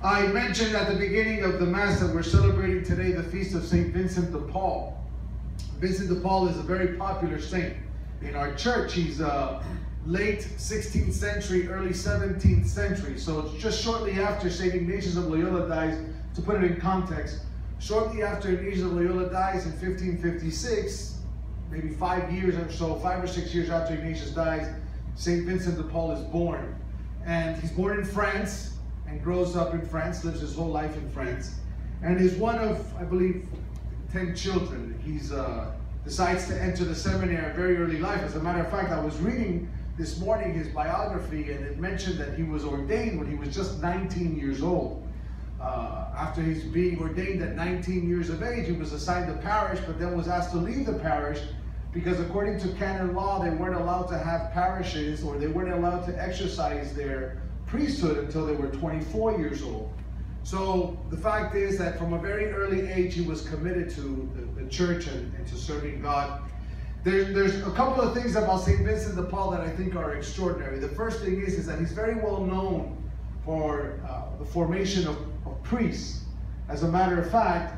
I mentioned at the beginning of the Mass that we're celebrating today the feast of St. Vincent de Paul. Vincent de Paul is a very popular saint in our church. He's late 16th century, early 17th century. So it's just shortly after St. Ignatius of Loyola dies. To put it in context, shortly after Ignatius of Loyola dies in 1556, maybe 5 years or so, 5 or 6 years after Ignatius dies, St. Vincent de Paul is born. And he's born in France and grows up in France, lives his whole life in France, and is one of, I believe, 10 children. He's decides to enter the seminary at a very early life. As a matter of fact, I was reading this morning his biography, and it mentioned that he was ordained when he was just 19 years old. After he's being ordained at 19 years of age, he was assigned a parish, but then was asked to leave the parish because according to canon law, they weren't allowed to have parishes, or they weren't allowed to exercise their priesthood until they were 24 years old. So the fact is that from a very early age, he was committed to the church and to serving God. There's a couple of things about St. Vincent de Paul that I think are extraordinary. The first thing is that he's very well known for the formation of priests. As a matter of fact,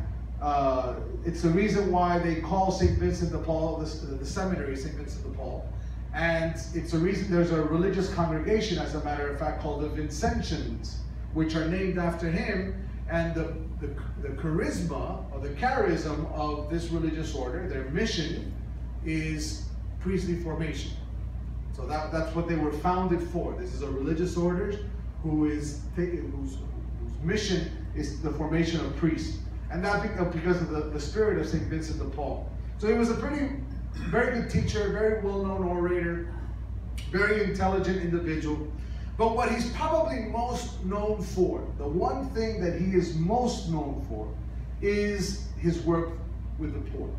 it's the reason why they call St. Vincent de Paul, the seminary St. Vincent de Paul. And it's a reason there's a religious congregation, as a matter of fact, called the Vincentians, which are named after him. And the charisma, or the charism of this religious order, their mission is priestly formation. So that's what they were founded for. This is a religious order whose mission is the formation of priests. And that because of the spirit of St. Vincent de Paul. So he was a very good teacher, very well-known orator, very intelligent individual. But what he's probably most known for, the one thing that he is most known for, is his work with the poor.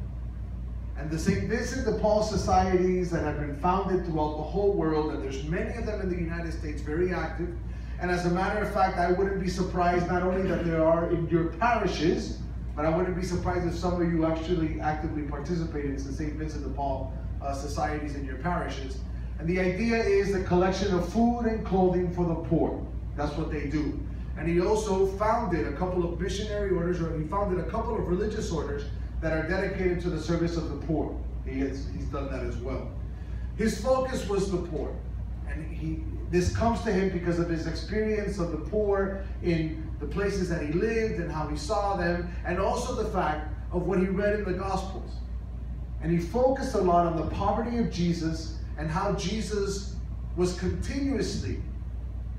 And the St. Vincent de Paul societies that have been founded throughout the whole world, and there's many of them in the United States, very active. And as a matter of fact, I wouldn't be surprised not only that there are in your parishes, but I wouldn't be surprised if some of you actually actively participate in the St. Vincent de Paul societies in your parishes. And the idea is the collection of food and clothing for the poor. That's what they do. And he also founded a couple of missionary orders, or he founded a couple of religious orders that are dedicated to the service of the poor. He's done that as well. His focus was the poor. And this comes to him because of his experience of the poor in the places that he lived and how he saw them, and also the fact of what he read in the Gospels. And he focused a lot on the poverty of Jesus and how Jesus was continuously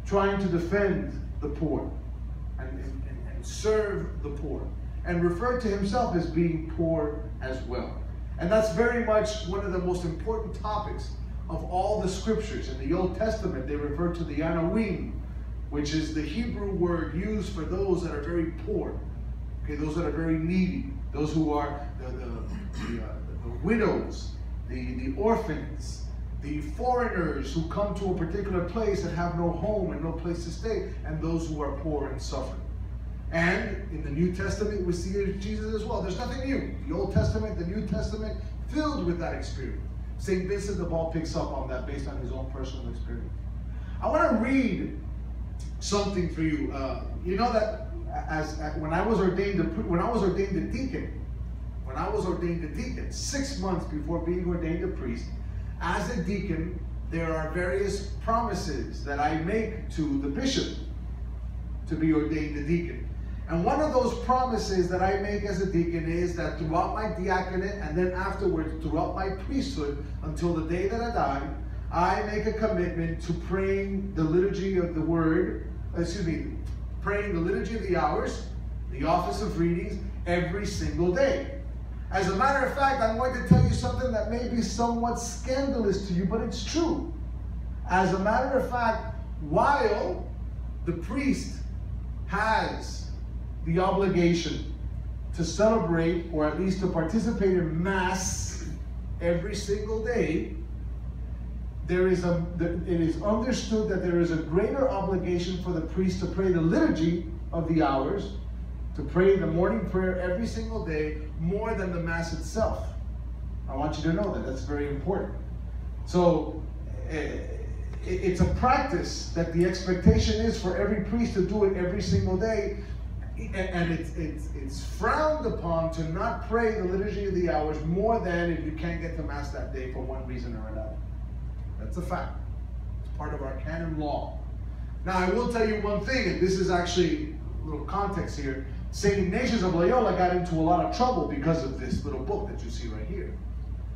trying to defend the poor and serve the poor, and referred to himself as being poor as well. And that's very much one of the most important topics of all the scriptures. In the Old Testament, they refer to the Anoim, which is the Hebrew word used for those that are very poor, okay, those that are very needy, those who are the widows, the orphans, the foreigners who come to a particular place and have no home and no place to stay, and those who are poor and suffer. And in the New Testament, we see Jesus as well. There's nothing new. The Old Testament, the New Testament, filled with that experience. St. Vincent de Paul picks up on that based on his own personal experience. I want to read something for you. You know that when I was ordained a deacon, 6 months before being ordained a priest, as a deacon, there are various promises that I make to the bishop to be ordained a deacon. And one of those promises that I make as a deacon is that throughout my diaconate, and then afterwards throughout my priesthood until the day that I die, I make a commitment to praying the liturgy of the word, praying the liturgy of the hours, the office of readings, every single day. As a matter of fact, I'm going to tell you something that may be somewhat scandalous to you, but it's true. As a matter of fact, while the priest has the obligation to celebrate, or at least to participate in Mass every single day, it is understood that there is a greater obligation for the priest to pray the liturgy of the hours, to pray the morning prayer every single day, more than the Mass itself. I want you to know that. That's very important. So it's a practice that the expectation is for every priest to do it every single day. And it's frowned upon to not pray the liturgy of the hours more than if you can't get to Mass that day for one reason or another. That's a fact. It's part of our canon law. Now, I will tell you one thing, and this is actually a little context here. St. Ignatius of Loyola got into a lot of trouble because of this little book that you see right here.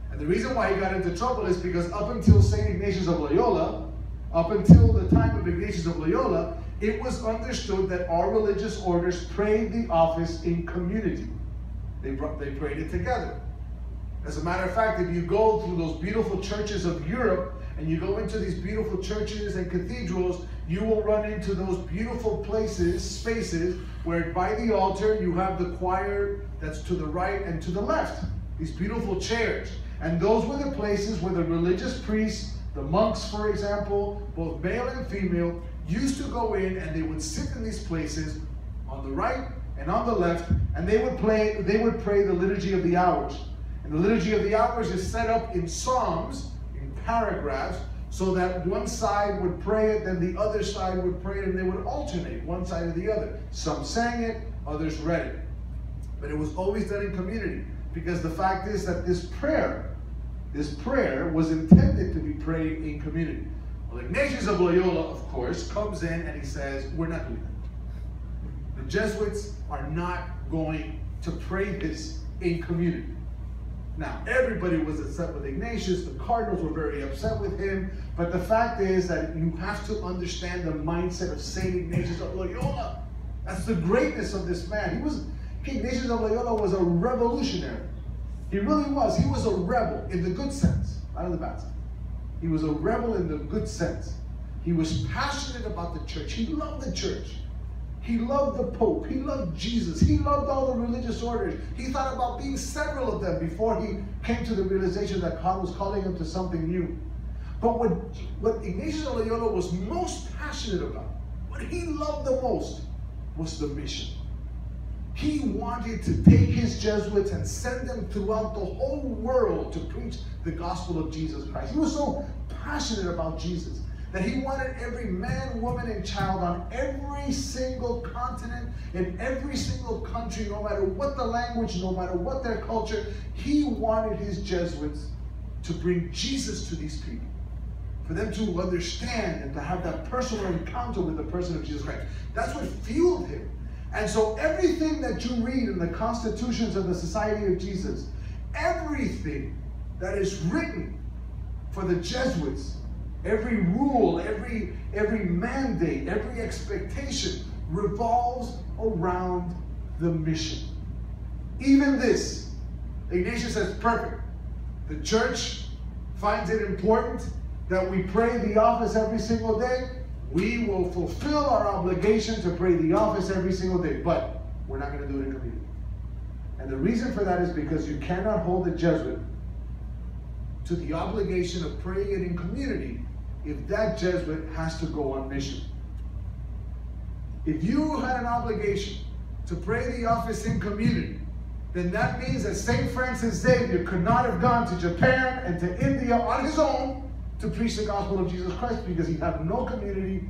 And the reason why he got into trouble is because up until St. Ignatius of Loyola, up until the time of Ignatius of Loyola, it was understood that all religious orders prayed the office in community. They prayed it together. As a matter of fact, if you go through those beautiful churches of Europe, and you go into these beautiful churches and cathedrals, you will run into those beautiful places, spaces, where by the altar you have the choir that's to the right and to the left. These beautiful chairs. And those were the places where the religious priests, the monks, for example, both male and female, used to go in, and they would sit in these places on the right and on the left, and they would pray the Liturgy of the Hours. And the Liturgy of the Hours is set up in psalms, in paragraphs, so that one side would pray it, then the other side would pray it, and they would alternate one side or the other. Some sang it, others read it. But it was always done in community, because the fact is that this prayer was intended to be prayed in community. Well, Ignatius of Loyola, of course, comes in and he says, we're not doing that. The Jesuits are not going to pray this in community. Now, everybody was upset with Ignatius. The cardinals were very upset with him. But the fact is that you have to understand the mindset of St. Ignatius of Loyola. That's the greatness of this man. Ignatius of Loyola was a revolutionary. He really was. He was a rebel in the good sense, not in the bad sense. He was a rebel in the good sense. He was passionate about the church. He loved the church. He loved the Pope. He loved Jesus. He loved all the religious orders. He thought about being several of them before he came to the realization that God was calling him to something new. But what Ignatius of Loyola was most passionate about, what he loved the most, was the mission. He wanted to take his Jesuits and send them throughout the whole world to preach the gospel of Jesus Christ. He was so passionate about Jesus that he wanted every man, woman, and child on every single continent, in every single country, no matter what the language, no matter what their culture, he wanted his Jesuits to bring Jesus to these people, for them to understand and to have that personal encounter with the person of Jesus Christ. That's what fueled him. And so everything that you read in the constitutions of the Society of Jesus, everything that is written for the Jesuits, every rule, every mandate, every expectation revolves around the mission. Even this, Ignatius says, perfect. The church finds it important that we pray the office every single day. We will fulfill our obligation to pray the office every single day, but we're not going to do it in community. And the reason for that is because you cannot hold a Jesuit to the obligation of praying it in community if that Jesuit has to go on mission. If you had an obligation to pray the office in community, then that means that St. Francis Xavier could not have gone to Japan and to India on his own to preach the gospel of Jesus Christ, because he'd have no community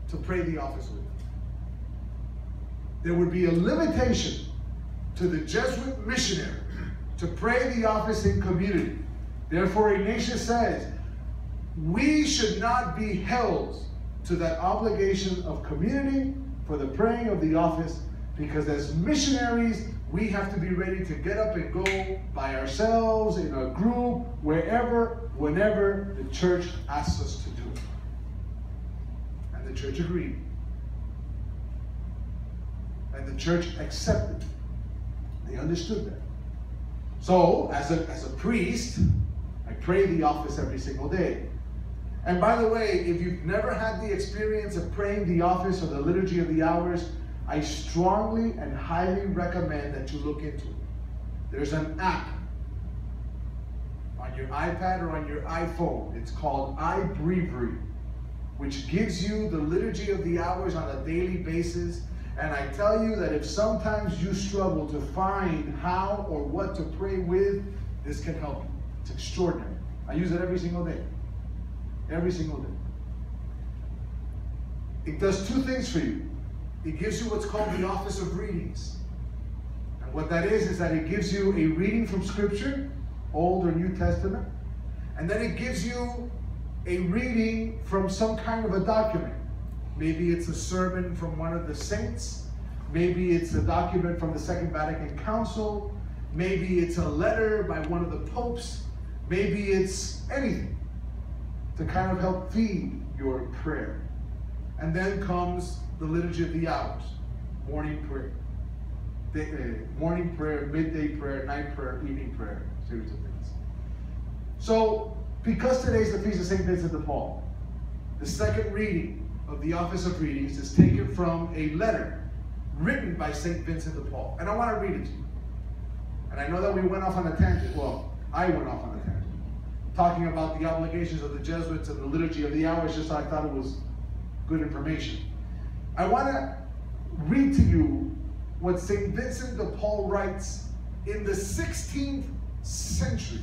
to pray the office with. There would be a limitation to the Jesuit missionary to pray the office in community. Therefore, Ignatius says, we should not be held to that obligation of community for the praying of the office, because as missionaries, we have to be ready to get up and go by ourselves, in a group, wherever, whenever the church asks us to do it. And the church agreed. And the church accepted. They understood that. So, as a priest, I pray the office every single day. And by the way, if you've never had the experience of praying the office or the Liturgy of the Hours, I strongly and highly recommend that you look into it. There's an app on your iPad or on your iPhone. It's called iBreviary, which gives you the Liturgy of the Hours on a daily basis. And I tell you that if sometimes you struggle to find how or what to pray with, this can help you. It's extraordinary. I use it every single day. Every single day. It does two things for you. It gives you what's called the office of readings. And what that is that it gives you a reading from Scripture, Old or New Testament, and then it gives you a reading from some kind of a document. Maybe it's a sermon from one of the saints. Maybe it's a document from the Second Vatican Council. Maybe it's a letter by one of the popes. Maybe it's anything to kind of help feed your prayer. And then comes the Liturgy of the Hours, morning prayer, midday prayer, night prayer, evening prayer, series of things. So, because today's the Feast of St. Vincent de Paul, the second reading of the Office of Readings is taken from a letter written by St. Vincent de Paul. And I want to read it to you. And I know that we went off on a tangent. Well, I went off on a tangent, talking about the obligations of the Jesuits and the Liturgy of the Hours, just so I thought it was good information. I want to read to you what St. Vincent de Paul writes in the 16th century.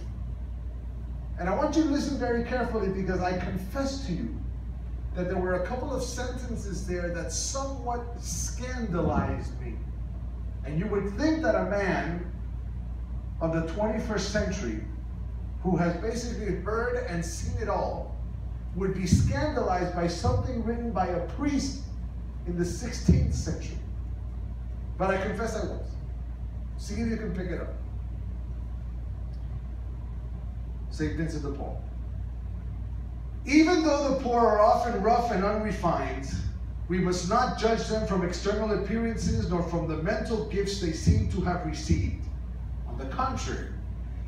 And I want you to listen very carefully, because I confess to you that there were a couple of sentences there that somewhat scandalized me. And you would think that a man of the 21st century, who has basically heard and seen it all, would be scandalized by something written by a priest in the 16th century. But I confess I was. See if you can pick it up. St. Vincent de Paul. Even though the poor are often rough and unrefined, we must not judge them from external appearances nor from the mental gifts they seem to have received. On the contrary,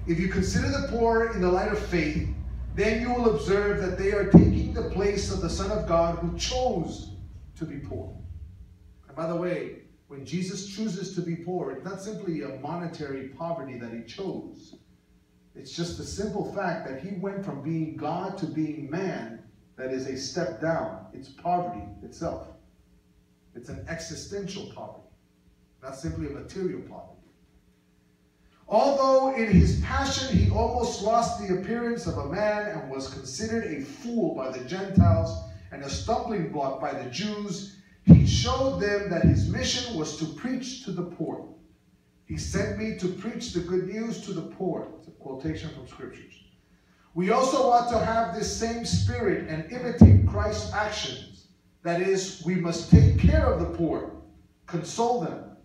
if you consider the poor in the light of faith, then you will observe that they are taking the place of the Son of God who chose to be poor. And by the way, when Jesus chooses to be poor, it's not simply a monetary poverty that he chose. It's just the simple fact that he went from being God to being man. That is a step down. It's poverty itself. It's an existential poverty, not simply a material poverty. Although in his passion he almost lost the appearance of a man and was considered a fool by the Gentiles and a stumbling block by the Jews, he showed them that his mission was to preach to the poor. He sent me to preach the good news to the poor. It's a quotation from Scriptures. We also ought to have this same spirit and imitate Christ's actions. That is, we must take care of the poor, console them,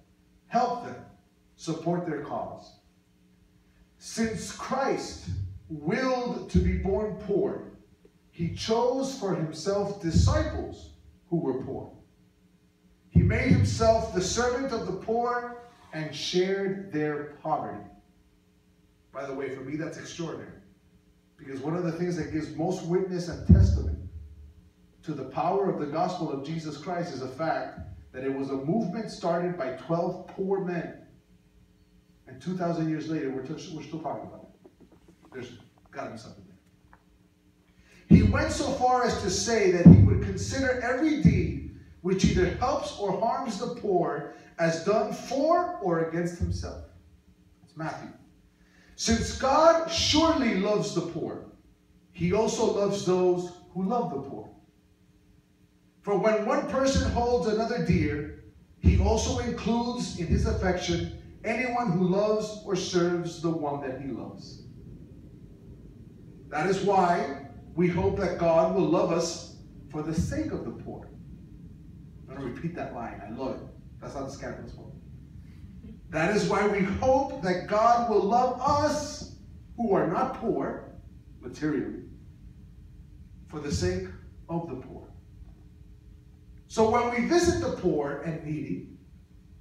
help them, support their cause. Since Christ willed to be born poor, he chose for himself disciples who were poor. He made himself the servant of the poor and shared their poverty. By the way, for me, that's extraordinary. Because one of the things that gives most witness and testament to the power of the gospel of Jesus Christ is the fact that it was a movement started by 12 poor men. And 2,000 years later, we're still talking about it. There's got to be something there. He went so far as to say that he would consider every deed which either helps or harms the poor as done for or against himself. It's Matthew. Since God surely loves the poor, he also loves those who love the poor. For when one person holds another dear, he also includes in his affection anyone who loves or serves the one that he loves. That is why we hope that God will love us for the sake of the poor. I'm going to repeat that line. I love it. That's how the scandalous one. That is why we hope that God will love us who are not poor materially for the sake of the poor. So when we visit the poor and needy,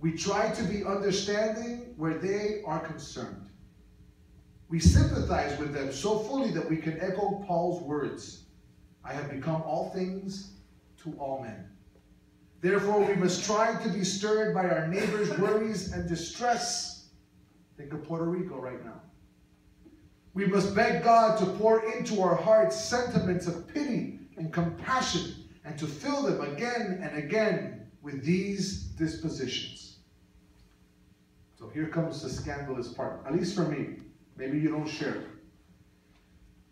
we try to be understanding where they are concerned. We sympathize with them so fully that we can echo Paul's words, I have become all things to all men. Therefore, we must try to be stirred by our neighbor's worries and distress. Think of Puerto Rico right now. We must beg God to pour into our hearts sentiments of pity and compassion and to fill them again and again with these dispositions. So here comes the scandalous part, at least for me. Maybe you don't share it.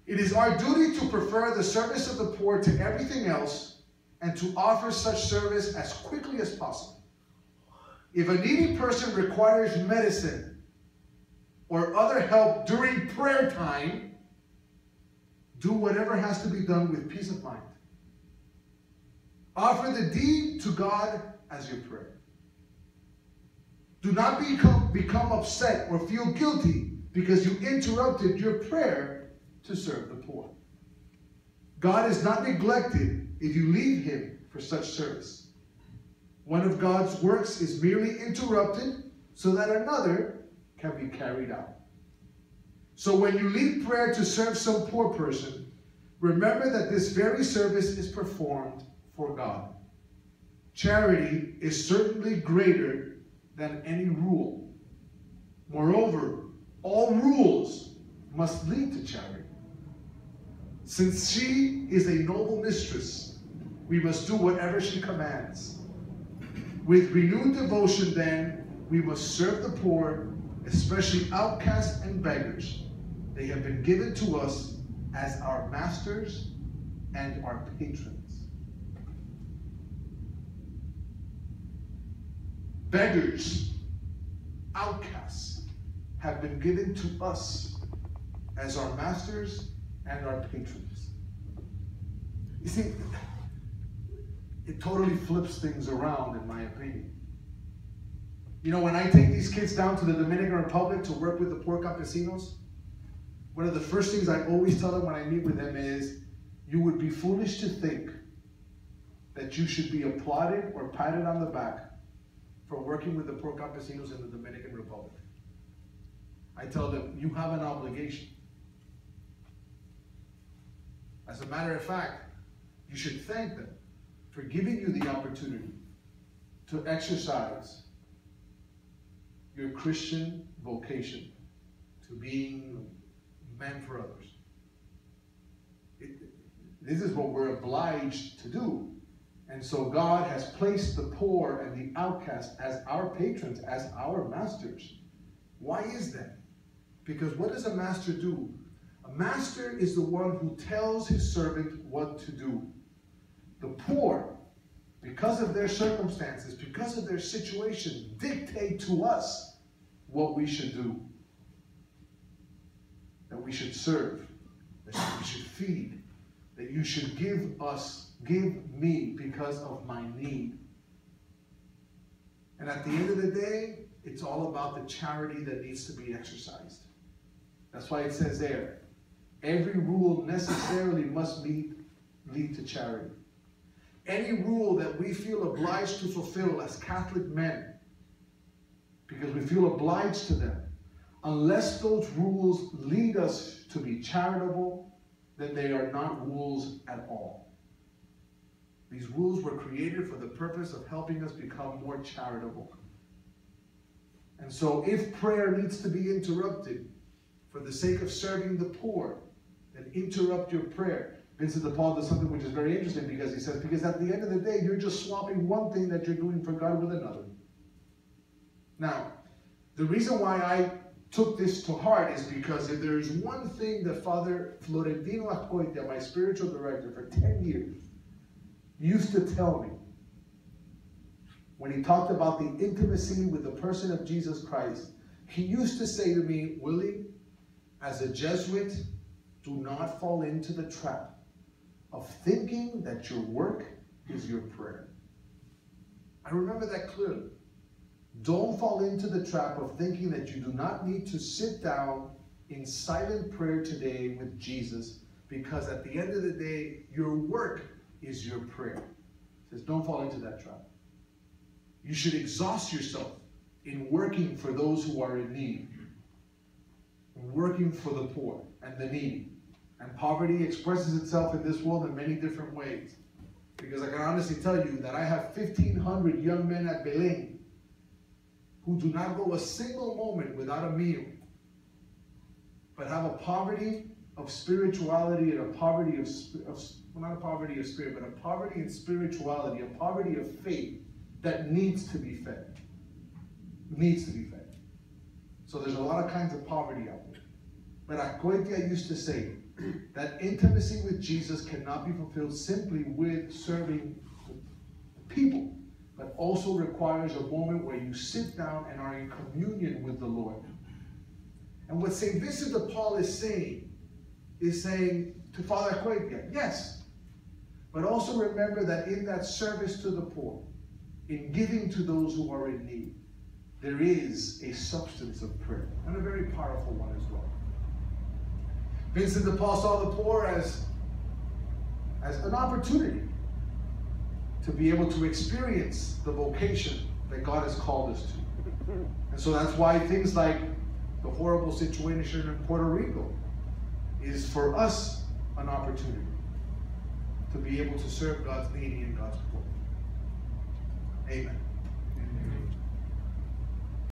It is our duty to prefer the service of the poor to everything else, and to offer such service as quickly as possible. If a needy person requires medicine or other help during prayer time, do whatever has to be done with peace of mind. Offer the deed to God as your prayer. Do not become upset or feel guilty because you interrupted your prayer to serve the poor. God is not neglected if you leave him for such service. One of God's works is merely interrupted so that another can be carried out. So when you leave prayer to serve some poor person, remember that this very service is performed for God. Charity is certainly greater than any rule. Moreover, all rules must lead to charity. Since she is a noble mistress, we must do whatever she commands. With renewed devotion, then, we must serve the poor, especially outcasts and beggars. They have been given to us as our masters and our patrons. Beggars, outcasts, have been given to us as our masters and our patrons. You see, it totally flips things around, in my opinion. You know, when I take these kids down to the Dominican Republic to work with the poor campesinos, one of the first things I always tell them when I meet with them is, you would be foolish to think that you should be applauded or patted on the back for working with the poor campesinos in the Dominican Republic. I tell them, you have an obligation. As a matter of fact, you should thank them for giving you the opportunity to exercise your Christian vocation to being men for others. This is what we're obliged to do. And so God has placed the poor and the outcast as our patrons, as our masters. Why is that? Because what does a master do? A master is the one who tells his servant what to do. The poor, because of their circumstances, because of their situation, dictate to us what we should do. That we should serve, that we should feed, that you should give me because of my need. And at the end of the day, it's all about the charity that needs to be exercised. That's why it says there, every rule necessarily must lead to charity. Any rule that we feel obliged to fulfill as Catholic men, because we feel obliged to them, unless those rules lead us to be charitable, then they are not rules at all. These rules were created for the purpose of helping us become more charitable. And so if prayer needs to be interrupted for the sake of serving the poor, then interrupt your prayer. Vincent de Paul does something which is very interesting because he says, because at the end of the day, you're just swapping one thing that you're doing for God with another. Now, the reason why I took this to heart is because if there is one thing that Father Florentino Acoitia, my spiritual director for 10 years, used to tell me when he talked about the intimacy with the person of Jesus Christ, he used to say to me, Willie, as a Jesuit, do not fall into the trap of thinking that your work is your prayer. I remember that clearly. Don't fall into the trap of thinking that you do not need to sit down in silent prayer today with Jesus, because at the end of the day, your work is your prayer. He says, don't fall into that trap. You should exhaust yourself in working for those who are in need, working for the poor and the needy. And poverty expresses itself in this world in many different ways. Because I can honestly tell you that I have 1,500 young men at Belén who do not go a single moment without a meal, but have a poverty of spirituality and a poverty of well, not a poverty of spirit, but a poverty in spirituality, a poverty of faith that needs to be fed. Needs to be fed. So there's a lot of kinds of poverty out there. But Acoitia used to say that intimacy with Jesus cannot be fulfilled simply with serving people, but also requires a moment where you sit down and are in communion with the Lord. And what St. Vincent de Paul is saying to Father Cuevia, yes, but also remember that in that service to the poor, in giving to those who are in need, there is a substance of prayer, and a very powerful one as well. Vincent de Paul saw the poor as an opportunity to be able to experience the vocation that God has called us to. And so that's why things like the horrible situation in Puerto Rico is for us an opportunity to be able to serve God's needy and God's poor. Amen.